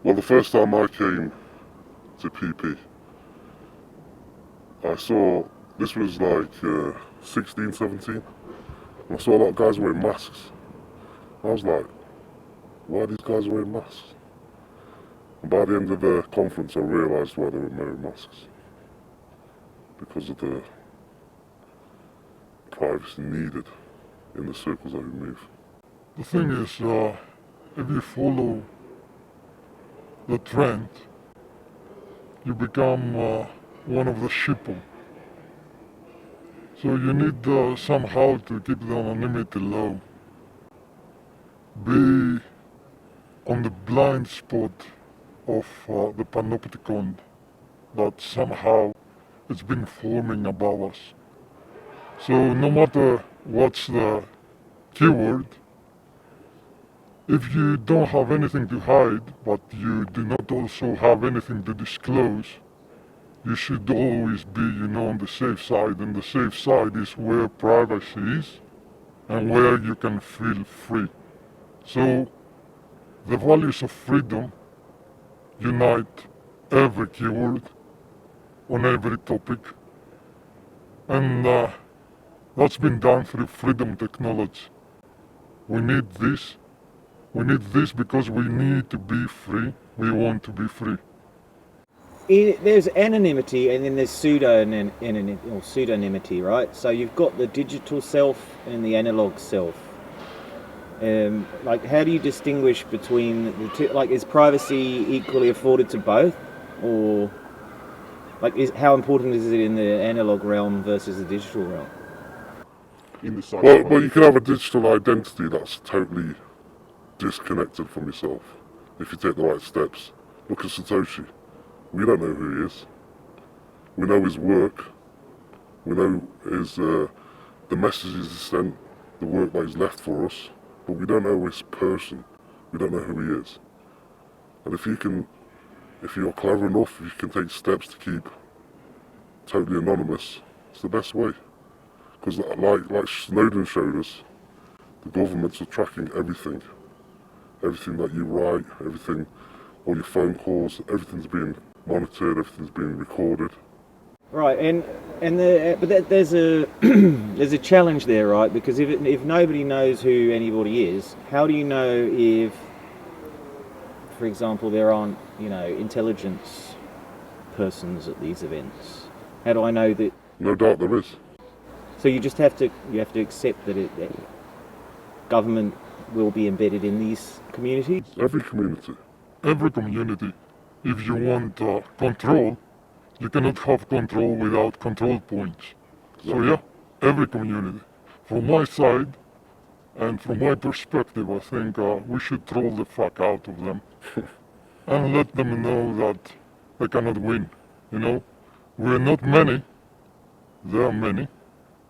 Well, the first time I came to PP, I saw, this was like 16, 17, and I saw a lot of guys wearing masks. I was like, why are these guys wearing masks? And by the end of the conference, I realised why they were wearing masks. Because of the privacy needed in the circles that we move. The thing is, if you follow the trend, you become one of the sheeple. So you need somehow to keep the anonymity low. Be on the blind spot of the panopticon that somehow it's been forming above us. So no matter what's the keyword, if you don't have anything to hide, but you do not also have anything to disclose, you should always be, on the safe side. And the safe side is where privacy is and where you can feel free. So the values of freedom unite every keyword on every topic. And that's been done through freedom technology. We need this. We need this because we need to be free. We want to be free. There's anonymity and then there's pseudonymity, right? So you've got the digital self and the analog self. How do you distinguish between the two? Is privacy equally afforded to both? Or how important is it in the analog realm versus the digital realm? Well, you can have a digital identity that's totally disconnected from yourself if you take the right steps. Look at Satoshi. We don't know who he is. We know his work. We know his the messages he sent, the work that he's left for us, but we don't know his person. We don't know who he is. And if you're clever enough, you can take steps to keep totally anonymous. It's the best way. Because like Snowden showed us, the governments are tracking everything. Everything that you write, everything, all your phone calls, everything's being monitored, everything's being recorded. Right, but there's a there's a challenge there, right? Because if nobody knows who anybody is, how do you know if, for example, there aren't intelligence persons at these events? How do I know that? No doubt there is. So you have to accept that government will be embedded in these communities? Every community. Every community. If you want control, you cannot have control without control points. So yeah, every community. From my side, and from my perspective, I think we should troll the fuck out of them. And let them know that they cannot win. We're not many. They are many.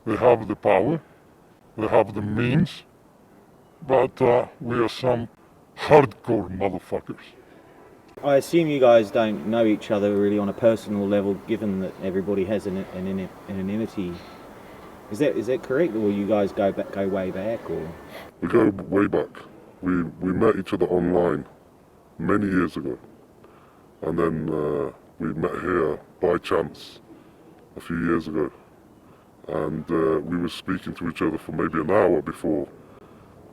They have the power. They have the means. But we are some hardcore motherfuckers. I assume you guys don't know each other really on a personal level, given that everybody has an anonymity. Is that correct, or you guys go way back, or? We go way back. We met each other online many years ago, and then we met here by chance a few years ago, and we were speaking to each other for maybe an hour before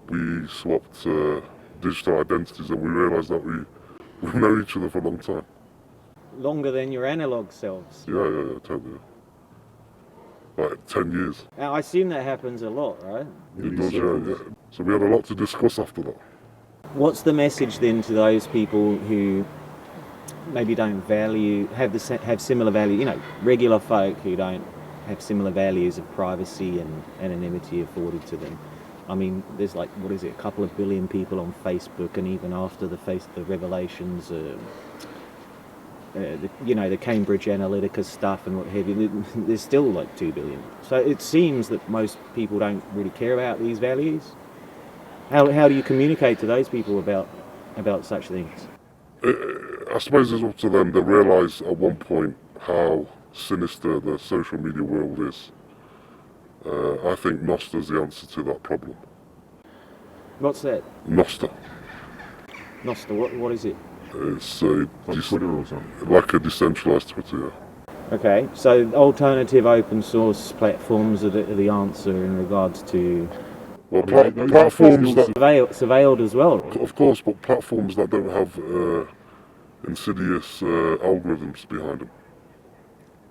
we swapped digital identities, and we realised that we've known each other for a long time. Longer than your analog selves? Yeah, totally. Like 10 years. Now, I assume that happens a lot, right? It does, yeah. So we had a lot to discuss after that. What's the message then to those people who maybe don't have similar value, regular folk who don't have similar values of privacy and anonymity afforded to them? I mean, there's a couple of billion people on Facebook, and even after the revelations, the Cambridge Analytica stuff and what have you, there's still 2 billion. So it seems that most people don't really care about these values. How do you communicate to those people about such things? I suppose it's up to them. They realise at one point how sinister the social media world is. I think Nosta's the answer to that problem. What's that? Nosta. Nosta, what is it? It's Like Twitter or something. like a decentralized Twitter, yeah. Okay, so alternative open source platforms are the answer in regards to Well, Yeah, platforms that, surveilled as well. of course, but platforms that don't have insidious algorithms behind them.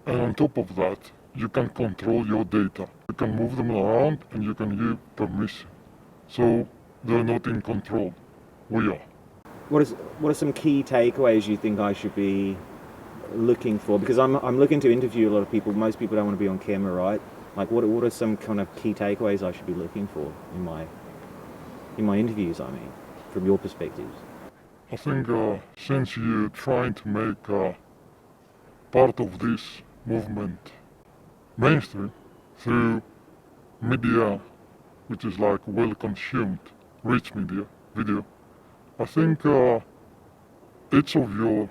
And on top of that, you can control your data. You can move them around and you can give permission. So they're not in control. We are. What are some key takeaways you think I should be looking for? Because I'm looking to interview a lot of people. Most people don't want to be on camera, right? Like what are some kind of key takeaways I should be looking for in my interviews? I mean, from your perspectives. I think since you're trying to make part of this movement mainstream through media, which is like well consumed, rich media, video, I think each of your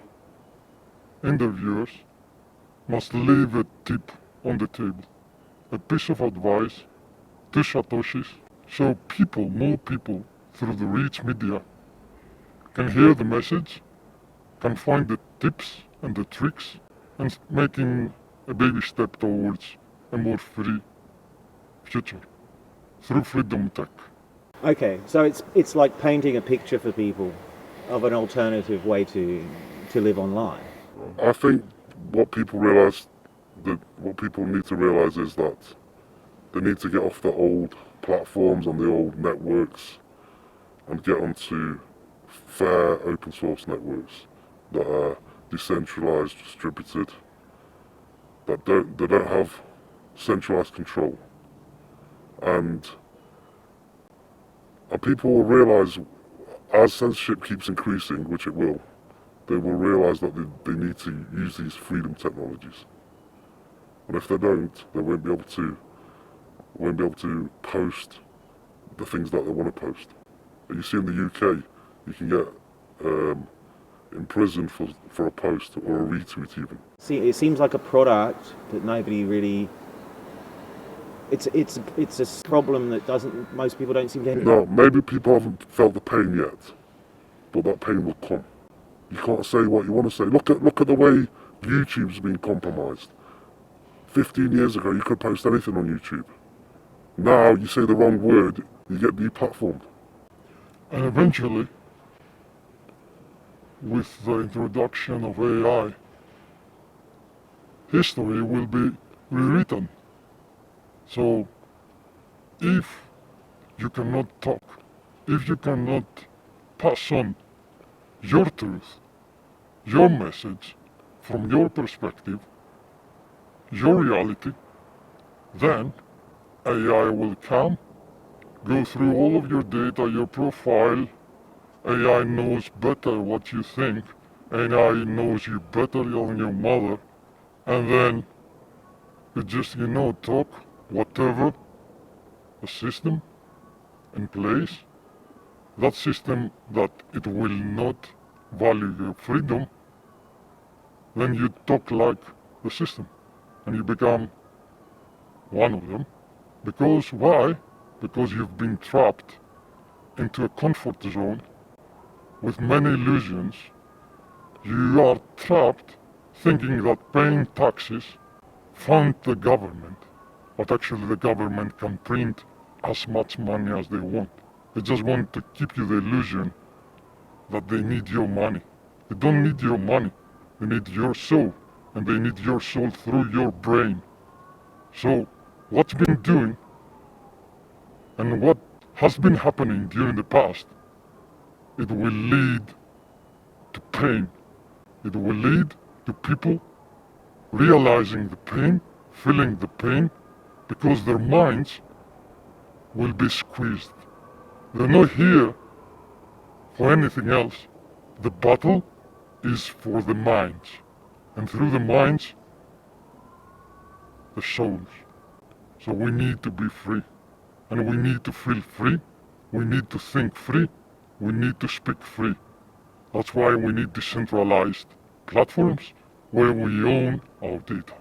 interviewers must leave a tip on the table, a piece of advice, 2 satoshis, so people, more people, through the rich media, can hear the message, can find the tips and the tricks, and making a baby step towards a more free future through freedom tech. Okay, so it's like painting a picture for people of an alternative way to live online. I think what people need to realize is that they need to get off the old platforms and the old networks and get onto fair open source networks that are decentralized, distributed, that don't have centralized control. And people will realize as censorship keeps increasing, which it will, they will realize that they need to use these freedom technologies. And if they don't, they won't be able to post the things that they want to post. And you see in the UK, you can get imprisoned for a post or a retweet even. See, it seems like a product that nobody really. It's a problem that most people don't seem to have. No, maybe people haven't felt the pain yet, but that pain will come. You can't say what you want to say. Look at the way YouTube's been compromised. 15 years ago, you could post anything on YouTube. Now, you say the wrong word, you get deplatformed. And eventually, with the introduction of AI, history will be rewritten. So, if you cannot talk, if you cannot pass on your truth, your message, from your perspective, your reality, then AI will come, go through all of your data, your profile. AI knows better what you think. AI knows you better than your mother. And then you just, talk whatever the system in place. That system that it will not value your freedom, then you talk like the system. And you become one of them. Because why? Because you've been trapped into a comfort zone with many illusions. You are trapped thinking that paying taxes fund the government, but actually the government can print as much money as they want. They just want to keep you the illusion that they need your money. They don't need your money, they need your soul, and they need your soul through your brain. So what's been doing and what has been happening during the past, it will lead to pain. It will lead to people realizing the pain, feeling the pain, because their minds will be squeezed. They're not here for anything else. The battle is for the minds, and through the minds, the souls. So we need to be free, and we need to feel free, we need to think free, we need to speak free. That's why we need decentralized platforms where we own our data.